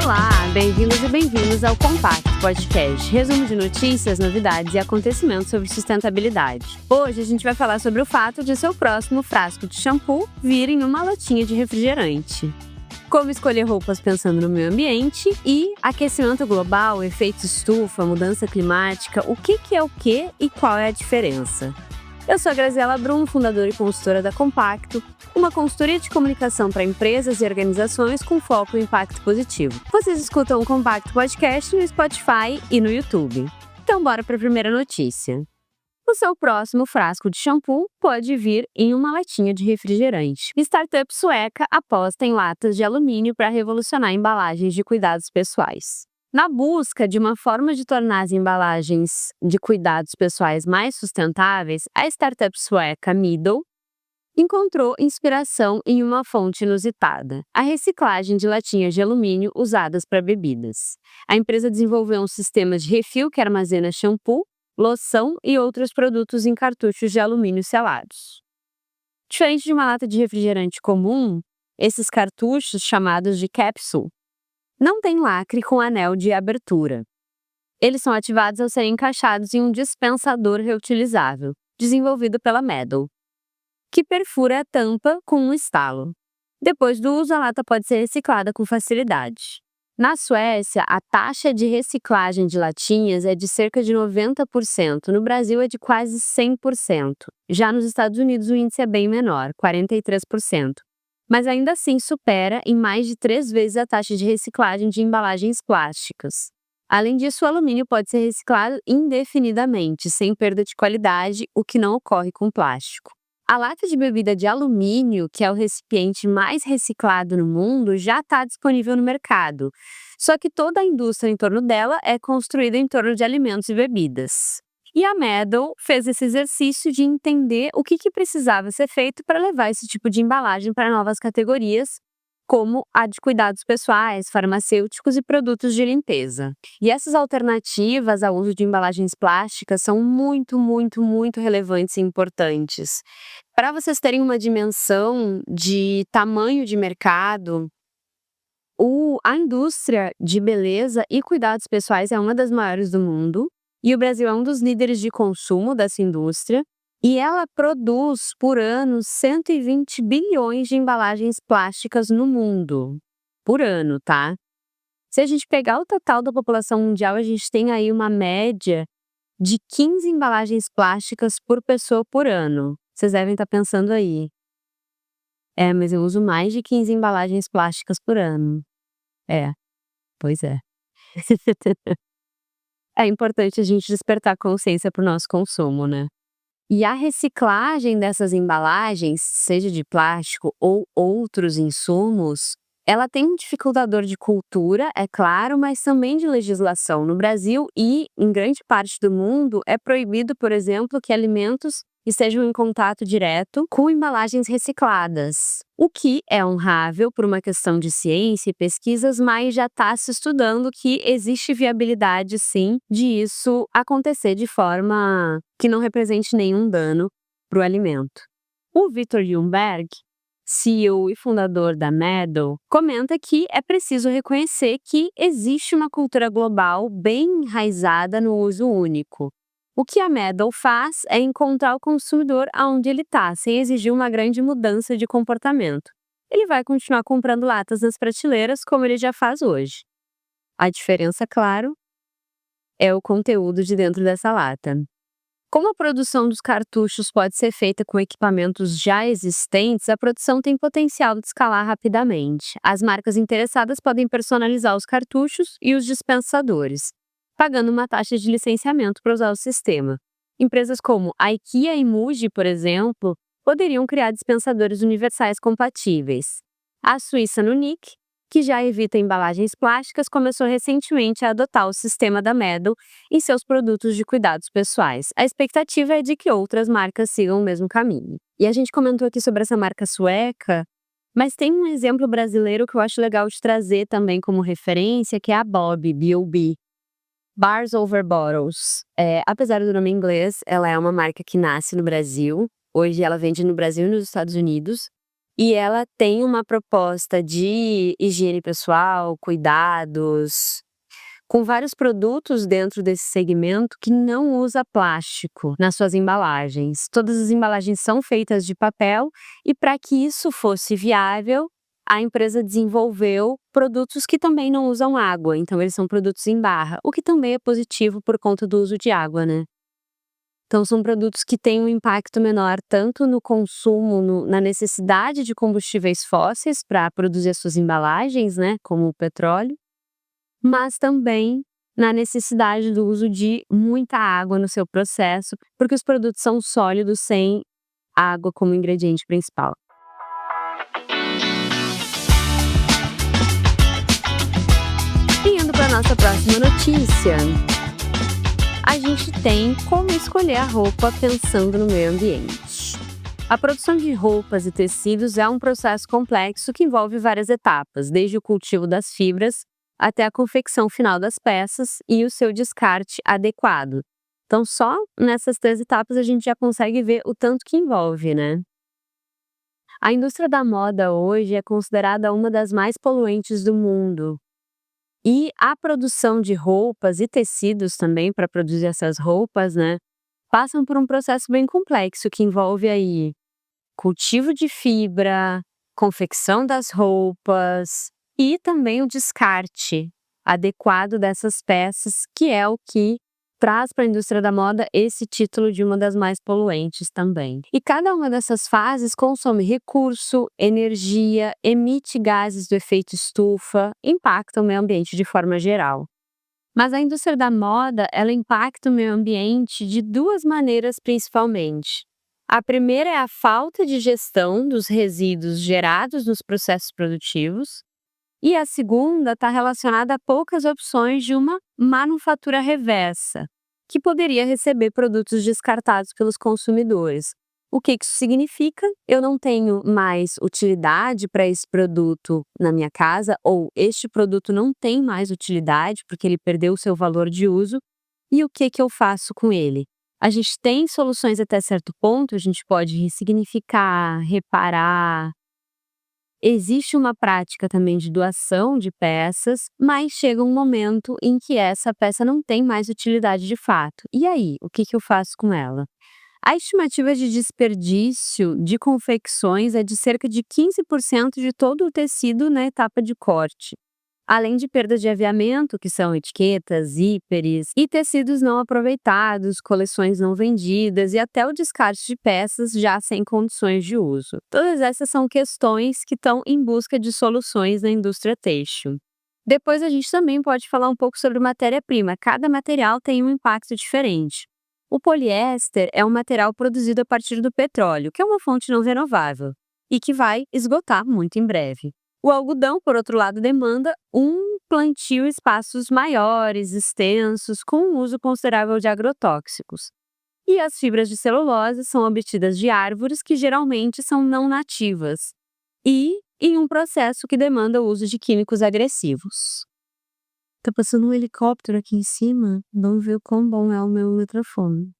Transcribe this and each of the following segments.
Olá, bem-vindos e bem-vindos ao Compacto Podcast, resumo de notícias, novidades e acontecimentos sobre sustentabilidade. Hoje a gente vai falar sobre o fato de seu próximo frasco de shampoo vir em uma latinha de refrigerante, como escolher roupas pensando no meio ambiente e aquecimento global, efeito estufa, mudança climática, o que é o que e qual é a diferença. Eu sou a Graziela Brum, fundadora e consultora da Compacto, uma consultoria de comunicação para empresas e organizações com foco em impacto positivo. Vocês escutam o Compacto Podcast no Spotify e no YouTube. Então bora para a primeira notícia. O seu próximo frasco de shampoo pode vir em uma latinha de refrigerante. Startup sueca aposta em latas de alumínio para revolucionar embalagens de cuidados pessoais. Na busca de uma forma de tornar as embalagens de cuidados pessoais mais sustentáveis, a startup sueca Midol encontrou inspiração em uma fonte inusitada: a reciclagem de latinhas de alumínio usadas para bebidas. A empresa desenvolveu um sistema de refil que armazena shampoo, loção e outros produtos em cartuchos de alumínio selados. Diferente de uma lata de refrigerante comum, esses cartuchos, chamados de capsule, não têm lacre com anel de abertura. Eles são ativados ao serem encaixados em um dispensador reutilizável, desenvolvido pela Midol, que perfura a tampa com um estalo. Depois do uso, a lata pode ser reciclada com facilidade. Na Suécia, a taxa de reciclagem de latinhas é de cerca de 90%, no Brasil é de quase 100%. Já nos Estados Unidos o índice é bem menor, 43%. Mas ainda assim supera em mais de 3 vezes a taxa de reciclagem de embalagens plásticas. Além disso, o alumínio pode ser reciclado indefinidamente, sem perda de qualidade, o que não ocorre com plástico. A lata de bebida de alumínio, que é o recipiente mais reciclado no mundo, já está disponível no mercado. Só que toda a indústria em torno dela é construída em torno de alimentos e bebidas. E a Midol fez esse exercício de entender o que precisava ser feito para levar esse tipo de embalagem para novas categorias, como a de cuidados pessoais, farmacêuticos e produtos de limpeza. E essas alternativas ao uso de embalagens plásticas são muito relevantes e importantes. Para vocês terem uma dimensão de tamanho de mercado, a indústria de beleza e cuidados pessoais é uma das maiores do mundo, e o Brasil é um dos líderes de consumo dessa indústria, e ela produz por ano 120 bilhões de embalagens plásticas no mundo. Por ano, tá? Se a gente pegar o total da população mundial, a gente tem aí uma média de 15 embalagens plásticas por pessoa por ano. Vocês devem estar pensando aí. Mas eu uso mais de 15 embalagens plásticas por ano. Pois é. É importante a gente despertar consciência para o nosso consumo, né? E a reciclagem dessas embalagens, seja de plástico ou outros insumos, ela tem um dificultador de cultura, é claro, mas também de legislação. No Brasil e em grande parte do mundo, é proibido, por exemplo, que alimentos estejam em contato direto com embalagens recicladas, o que é honrável por uma questão de ciência e pesquisas, mas já está se estudando que existe viabilidade, sim, de isso acontecer de forma que não represente nenhum dano para o alimento. O Victor Ljungberg, CEO e fundador da Midol, comenta que é preciso reconhecer que existe uma cultura global bem enraizada no uso único. O que a Midol faz é encontrar o consumidor aonde ele está, sem exigir uma grande mudança de comportamento. Ele vai continuar comprando latas nas prateleiras como ele já faz hoje. A diferença, claro, é o conteúdo de dentro dessa lata. Como a produção dos cartuchos pode ser feita com equipamentos já existentes, a produção tem potencial de escalar rapidamente. As marcas interessadas podem personalizar os cartuchos e os dispensadores, pagando uma taxa de licenciamento para usar o sistema. Empresas como a IKEA e Muji, por exemplo, poderiam criar dispensadores universais compatíveis. A Suíça Nunic, que já evita embalagens plásticas, começou recentemente a adotar o sistema da Midol em seus produtos de cuidados pessoais. A expectativa é de que outras marcas sigam o mesmo caminho. E a gente comentou aqui sobre essa marca sueca, mas tem um exemplo brasileiro que eu acho legal de trazer também como referência, que é a Bob, B.O.B. Bars Over Bottles. Apesar do nome em inglês, ela é uma marca que nasce no Brasil. Hoje ela vende no Brasil e nos Estados Unidos. E ela tem uma proposta de higiene pessoal, cuidados, com vários produtos dentro desse segmento que não usa plástico nas suas embalagens. Todas as embalagens são feitas de papel e para que isso fosse viável, a empresa desenvolveu produtos que também não usam água, então eles são produtos em barra, o que também é positivo por conta do uso de água, né. Então são produtos que têm um impacto menor tanto no consumo, na necessidade de combustíveis fósseis para produzir as suas embalagens, né, como o petróleo, mas também na necessidade do uso de muita água no seu processo, porque os produtos são sólidos sem água como ingrediente principal. E indo para nossa próxima notícia, a gente tem como escolher a roupa pensando no meio ambiente. A produção de roupas e tecidos é um processo complexo que envolve várias etapas, desde o cultivo das fibras até a confecção final das peças e o seu descarte adequado. Então, só nessas 3 etapas a gente já consegue ver o tanto que envolve, né? A indústria da moda hoje é considerada uma das mais poluentes do mundo. E a produção de roupas e tecidos também, para produzir essas roupas, né, passam por um processo bem complexo que envolve aí cultivo de fibra, confecção das roupas e também o descarte adequado dessas peças, que é o que traz para a indústria da moda esse título de uma das mais poluentes também. E cada uma dessas fases consome recurso, energia, emite gases do efeito estufa, impacta o meio ambiente de forma geral. Mas a indústria da moda, ela impacta o meio ambiente de 2 maneiras principalmente. A primeira é a falta de gestão dos resíduos gerados nos processos produtivos, e a segunda está relacionada a poucas opções de uma manufatura reversa, que poderia receber produtos descartados pelos consumidores. O que isso significa? Eu não tenho mais utilidade para esse produto na minha casa, ou este produto não tem mais utilidade porque ele perdeu o seu valor de uso, e o que eu faço com ele? A gente tem soluções até certo ponto, a gente pode ressignificar, reparar. Existe uma prática também de doação de peças, mas chega um momento em que essa peça não tem mais utilidade de fato. E aí, o que eu faço com ela? A estimativa de desperdício de confecções é de cerca de 15% de todo o tecido na etapa de corte, além de perdas de aviamento, que são etiquetas, zíperes, e tecidos não aproveitados, coleções não vendidas e até o descarte de peças já sem condições de uso. Todas essas são questões que estão em busca de soluções na indústria têxtil. Depois a gente também pode falar um pouco sobre matéria-prima. Cada material tem um impacto diferente. O poliéster é um material produzido a partir do petróleo, que é uma fonte não renovável, e que vai esgotar muito em breve. O algodão, por outro lado, demanda um plantio em espaços maiores, extensos, com um uso considerável de agrotóxicos. E as fibras de celulose são obtidas de árvores que geralmente são não nativas e em um processo que demanda o uso de químicos agressivos. Tá passando um helicóptero aqui em cima? Vamos ver o quão bom é o meu microfone.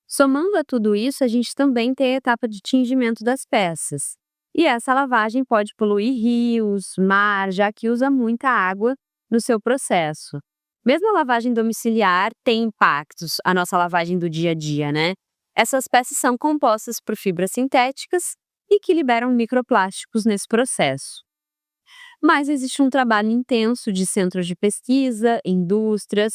Somando a tudo isso, a gente também tem a etapa de tingimento das peças. E essa lavagem pode poluir rios, mar, já que usa muita água no seu processo. Mesmo a lavagem domiciliar tem impactos, a nossa lavagem do dia a dia, né? Essas peças são compostas por fibras sintéticas e que liberam microplásticos nesse processo. Mas existe um trabalho intenso de centros de pesquisa, indústrias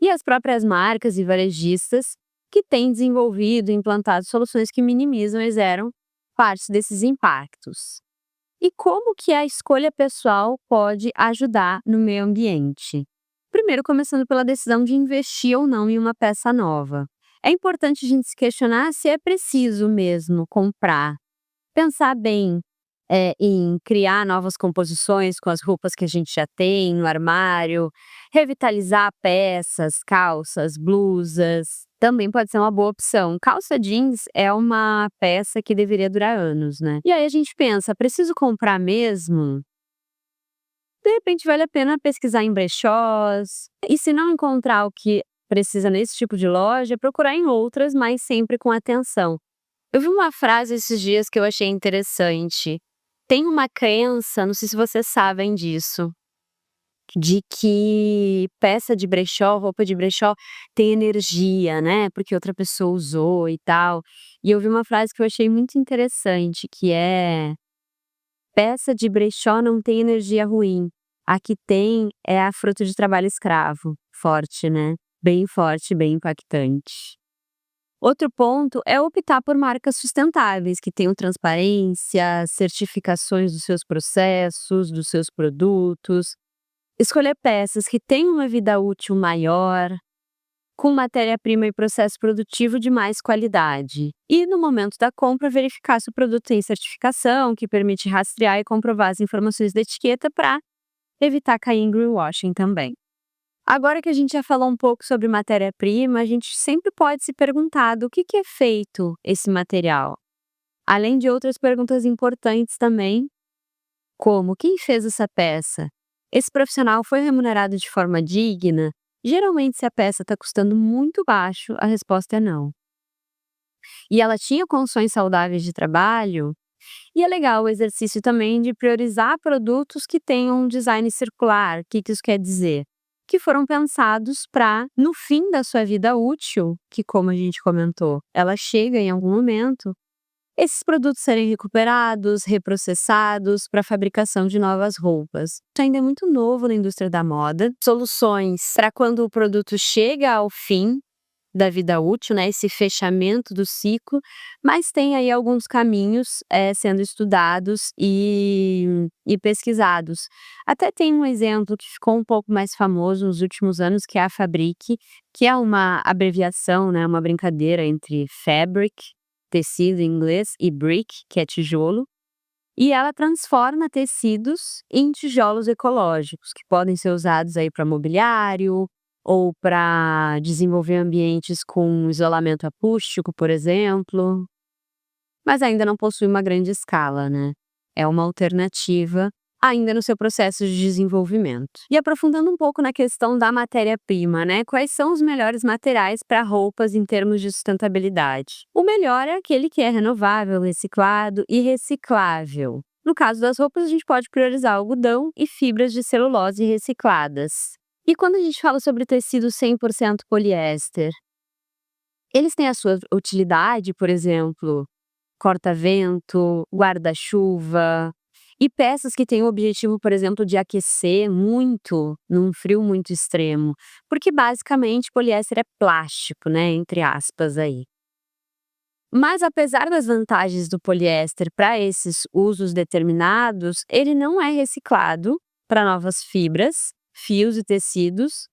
e as próprias marcas e varejistas que têm desenvolvido e implantado soluções que minimizam e zeram parte desses impactos. E como que a escolha pessoal pode ajudar no meio ambiente? Primeiro, começando pela decisão de investir ou não em uma peça nova. É importante a gente se questionar se é preciso mesmo comprar. Pensar bem em criar novas composições com as roupas que a gente já tem no armário, revitalizar peças, calças, blusas, também pode ser uma boa opção. Calça jeans é uma peça que deveria durar anos, né? E aí a gente pensa, preciso comprar mesmo? De repente vale a pena pesquisar em brechós, e se não encontrar o que precisa nesse tipo de loja, procurar em outras, mas sempre com atenção. Eu vi uma frase esses dias que eu achei interessante. Tem uma crença, não sei se vocês sabem disso, de que peça de brechó, roupa de brechó tem energia, né, porque outra pessoa usou e tal. E eu vi uma frase que eu achei muito interessante, que é: "Peça de brechó não tem energia ruim, a que tem é a fruto de trabalho escravo". Forte, né, bem forte, bem impactante. Outro ponto é optar por marcas sustentáveis, que tenham transparência, certificações dos seus processos, dos seus produtos. Escolher peças que têm uma vida útil maior, com matéria-prima e processo produtivo de mais qualidade. E, no momento da compra, verificar se o produto tem certificação, que permite rastrear e comprovar as informações da etiqueta para evitar cair em greenwashing também. Agora que a gente já falou um pouco sobre matéria-prima, a gente sempre pode se perguntar do que é feito esse material. Além de outras perguntas importantes também, como quem fez essa peça? Esse profissional foi remunerado de forma digna? Geralmente, se a peça está custando muito baixo, a resposta é não. E ela tinha condições saudáveis de trabalho? E é legal o exercício também de priorizar produtos que tenham um design circular. O que isso quer dizer? Que foram pensados para, no fim da sua vida útil, que como a gente comentou, ela chega em algum momento, esses produtos serem recuperados, reprocessados para a fabricação de novas roupas. Isso ainda é muito novo na indústria da moda. Soluções para quando o produto chega ao fim da vida útil, né, esse fechamento do ciclo, mas tem aí alguns caminhos sendo estudados e pesquisados. Até tem um exemplo que ficou um pouco mais famoso nos últimos anos, que é a Fabric, que é uma abreviação, né, uma brincadeira entre fabric, tecido em inglês, e brick, que é tijolo, e ela transforma tecidos em tijolos ecológicos, que podem ser usados aí para mobiliário ou para desenvolver ambientes com isolamento acústico, por exemplo, mas ainda não possui uma grande escala, né. É uma alternativa ainda no seu processo de desenvolvimento. E aprofundando um pouco na questão da matéria-prima, né, quais são os melhores materiais para roupas em termos de sustentabilidade? O melhor é aquele que é renovável, reciclado e reciclável. No caso das roupas, a gente pode priorizar algodão e fibras de celulose recicladas. E quando a gente fala sobre tecido 100% poliéster, eles têm a sua utilidade, por exemplo, corta-vento, guarda-chuva e peças que têm o objetivo, por exemplo, de aquecer muito num frio muito extremo, porque basicamente poliéster é plástico, né, entre aspas aí. Mas apesar das vantagens do poliéster para esses usos determinados, ele não é reciclado para novas fibras, fios e tecidos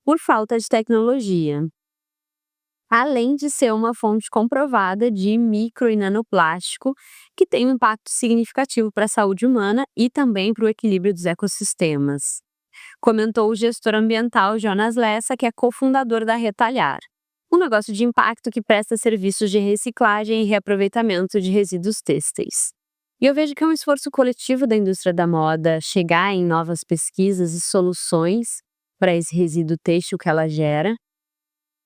por falta de tecnologia. Além de ser uma fonte comprovada de micro e nanoplástico, que tem um impacto significativo para a saúde humana e também para o equilíbrio dos ecossistemas. Comentou o gestor ambiental Jonas Lessa, que é cofundador da Retalhar, um negócio de impacto que presta serviços de reciclagem e reaproveitamento de resíduos têxteis. E eu vejo que é um esforço coletivo da indústria da moda chegar em novas pesquisas e soluções para esse resíduo têxtil que ela gera.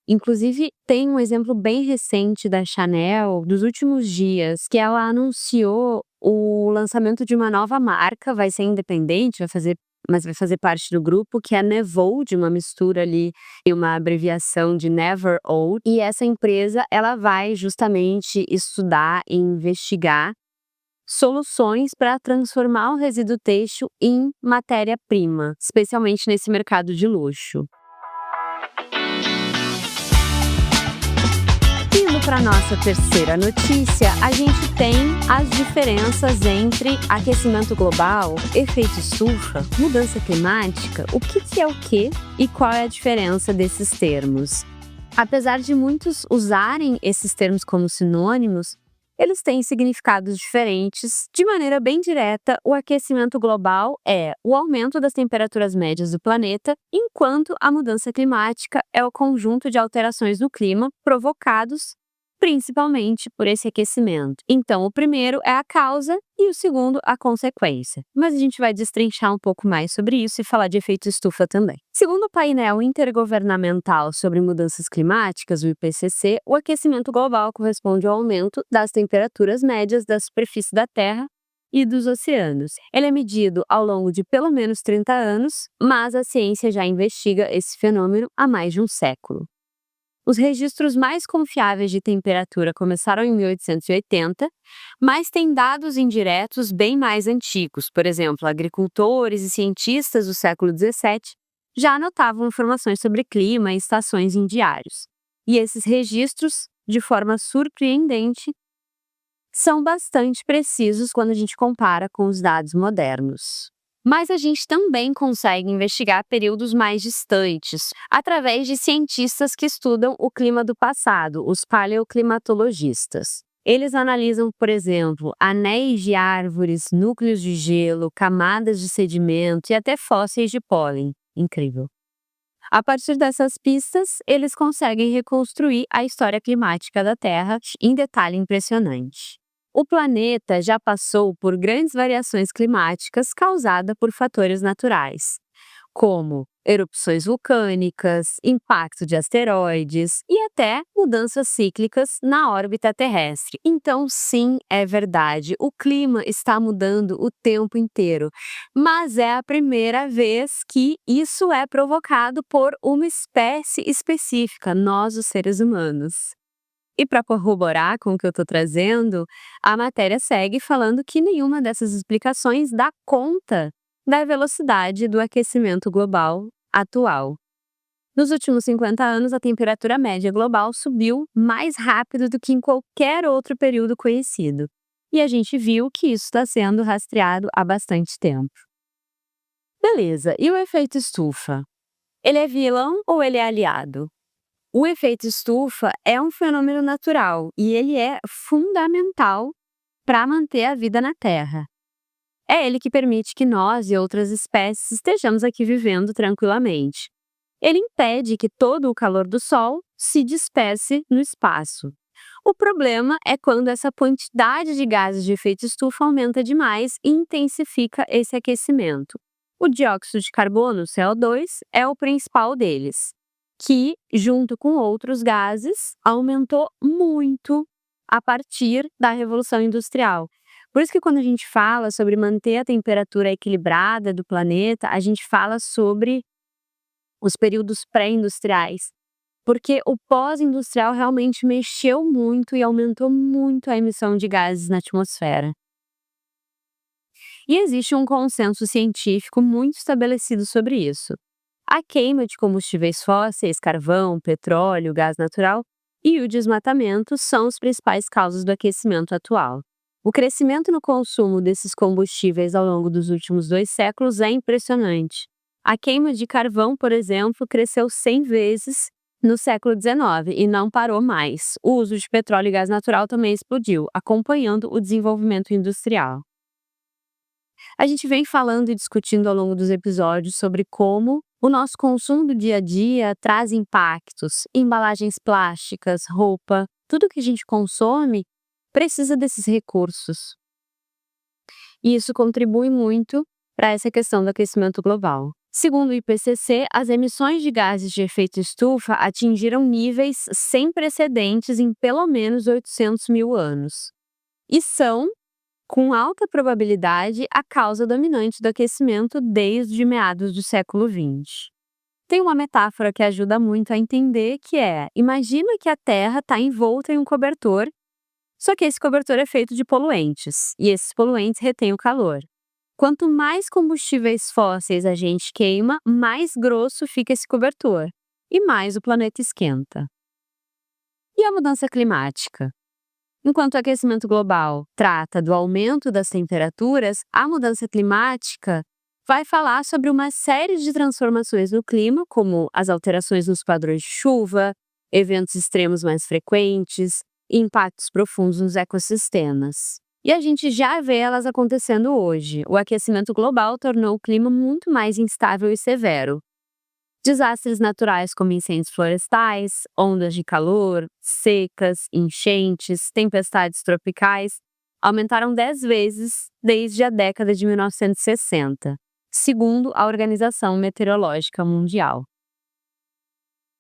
Inclusive, tem um exemplo bem recente da Chanel, dos últimos dias, que ela anunciou o lançamento de uma nova marca, vai ser independente, mas vai fazer parte do grupo, que é a Nevold, uma mistura ali e uma abreviação de Never Old. E essa empresa, ela vai justamente estudar e investigar soluções para transformar o resíduo têxtil em matéria-prima, especialmente nesse mercado de luxo. Indo para nossa terceira notícia, a gente tem as diferenças entre aquecimento global, efeito estufa, mudança climática, o que é o quê e qual é a diferença desses termos. Apesar de muitos usarem esses termos como sinônimos, eles têm significados diferentes. De maneira bem direta, o aquecimento global é o aumento das temperaturas médias do planeta, enquanto a mudança climática é o conjunto de alterações no clima provocados principalmente por esse aquecimento. Então, o primeiro é a causa e o segundo a consequência. Mas a gente vai destrinchar um pouco mais sobre isso e falar de efeito estufa também. Segundo o painel intergovernamental sobre mudanças climáticas, o IPCC, o aquecimento global corresponde ao aumento das temperaturas médias da superfície da Terra e dos oceanos. Ele é medido ao longo de pelo menos 30 anos, mas a ciência já investiga esse fenômeno há mais de um século. Os registros mais confiáveis de temperatura começaram em 1880, mas tem dados indiretos bem mais antigos. Por exemplo, agricultores e cientistas do século XVII já anotavam informações sobre clima e estações em diários. E esses registros, de forma surpreendente, são bastante precisos quando a gente compara com os dados modernos. Mas a gente também consegue investigar períodos mais distantes, através de cientistas que estudam o clima do passado, os paleoclimatologistas. Eles analisam, por exemplo, anéis de árvores, núcleos de gelo, camadas de sedimento e até fósseis de pólen. Incrível! A partir dessas pistas, eles conseguem reconstruir a história climática da Terra em detalhe impressionante. O planeta já passou por grandes variações climáticas causadas por fatores naturais, como erupções vulcânicas, impacto de asteroides e até mudanças cíclicas na órbita terrestre. Então, sim, é verdade, o clima está mudando o tempo inteiro, mas é a primeira vez que isso é provocado por uma espécie específica, nós, os seres humanos. E para corroborar com o que eu estou trazendo, a matéria segue falando que nenhuma dessas explicações dá conta da velocidade do aquecimento global atual. Nos últimos 50 anos, a temperatura média global subiu mais rápido do que em qualquer outro período conhecido. E a gente viu que isso está sendo rastreado há bastante tempo. Beleza, e o efeito estufa? Ele é vilão ou ele é aliado? O efeito estufa é um fenômeno natural e ele é fundamental para manter a vida na Terra. É ele que permite que nós e outras espécies estejamos aqui vivendo tranquilamente. Ele impede que todo o calor do Sol se disperse no espaço. O problema é quando essa quantidade de gases de efeito estufa aumenta demais e intensifica esse aquecimento. O dióxido de carbono, CO2, é o principal deles, que, junto com outros gases, aumentou muito a partir da Revolução Industrial. Por isso que quando a gente fala sobre manter a temperatura equilibrada do planeta, a gente fala sobre os períodos pré-industriais, porque o pós-industrial realmente mexeu muito e aumentou muito a emissão de gases na atmosfera. E existe um consenso científico muito estabelecido sobre isso. A queima de combustíveis fósseis, carvão, petróleo, gás natural e o desmatamento são as principais causas do aquecimento atual. O crescimento no consumo desses combustíveis ao longo dos últimos 2 séculos é impressionante. A queima de carvão, por exemplo, cresceu 100 vezes no século XIX e não parou mais. O uso de petróleo e gás natural também explodiu, acompanhando o desenvolvimento industrial. A gente vem falando e discutindo ao longo dos episódios sobre como o nosso consumo do dia a dia traz impactos, embalagens plásticas, roupa, tudo que a gente consome precisa desses recursos. E isso contribui muito para essa questão do aquecimento global. Segundo o IPCC, as emissões de gases de efeito estufa atingiram níveis sem precedentes em pelo menos 800 mil anos. E são, com alta probabilidade, a causa dominante do aquecimento desde meados do século XX. Tem uma metáfora que ajuda muito a entender que é: imagina que a Terra está envolta em um cobertor, só que esse cobertor é feito de poluentes, e esses poluentes retêm o calor. Quanto mais combustíveis fósseis a gente queima, mais grosso fica esse cobertor, e mais o planeta esquenta. E a mudança climática? Enquanto o aquecimento global trata do aumento das temperaturas, a mudança climática vai falar sobre uma série de transformações no clima, como as alterações nos padrões de chuva, eventos extremos mais frequentes e impactos profundos nos ecossistemas. E a gente já vê elas acontecendo hoje. O aquecimento global tornou o clima muito mais instável e severo. Desastres naturais como incêndios florestais, ondas de calor, secas, enchentes, tempestades tropicais aumentaram 10 vezes desde a década de 1960, segundo a Organização Meteorológica Mundial.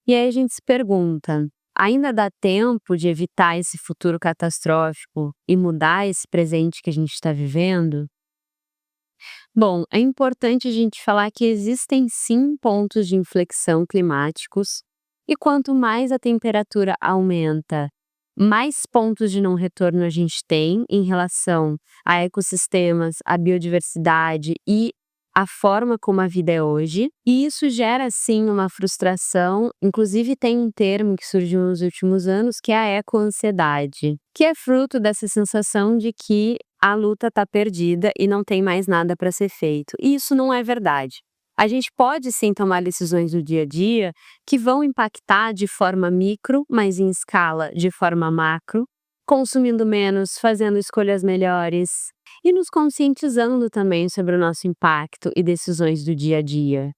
E aí a gente se pergunta: ainda dá tempo de evitar esse futuro catastrófico e mudar esse presente que a gente está vivendo? Bom, é importante a gente falar que existem sim pontos de inflexão climáticos, e quanto mais a temperatura aumenta, mais pontos de não retorno a gente tem em relação a ecossistemas, a biodiversidade e a forma como a vida é hoje. E isso gera sim uma frustração, inclusive tem um termo que surgiu nos últimos anos que é a ecoansiedade, que é fruto dessa sensação de que a luta está perdida e não tem mais nada para ser feito. E isso não é verdade. A gente pode sim tomar decisões do dia a dia que vão impactar de forma micro, mas em escala de forma macro, consumindo menos, fazendo escolhas melhores e nos conscientizando também sobre o nosso impacto e decisões do dia a dia.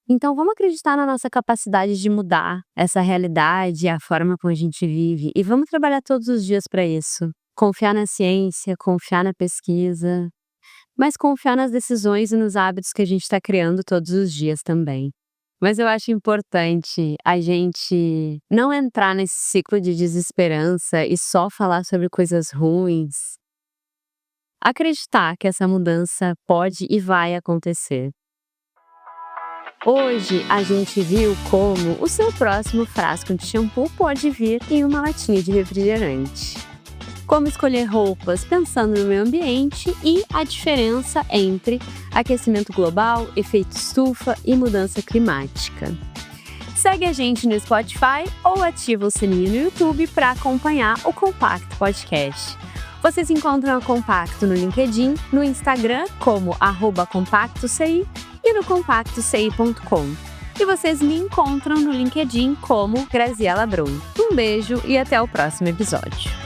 Então vamos acreditar na nossa capacidade de mudar essa realidade e a forma como a gente vive e vamos trabalhar todos os dias para isso. Confiar na ciência, confiar na pesquisa, mas confiar nas decisões e nos hábitos que a gente está criando todos os dias também. Mas eu acho importante a gente não entrar nesse ciclo de desesperança e só falar sobre coisas ruins. Acreditar que essa mudança pode e vai acontecer. Hoje a gente viu como o seu próximo frasco de shampoo pode vir em uma latinha de refrigerante. Como escolher roupas pensando no meio ambiente e a diferença entre aquecimento global, efeito estufa e mudança climática. Segue a gente no Spotify ou ativa o sininho no YouTube para acompanhar o Compacto Podcast. Vocês encontram a Compacto no LinkedIn, no Instagram como @compactoci e no compactoci.com. E vocês me encontram no LinkedIn como Graziela Brum. Um beijo e até o próximo episódio.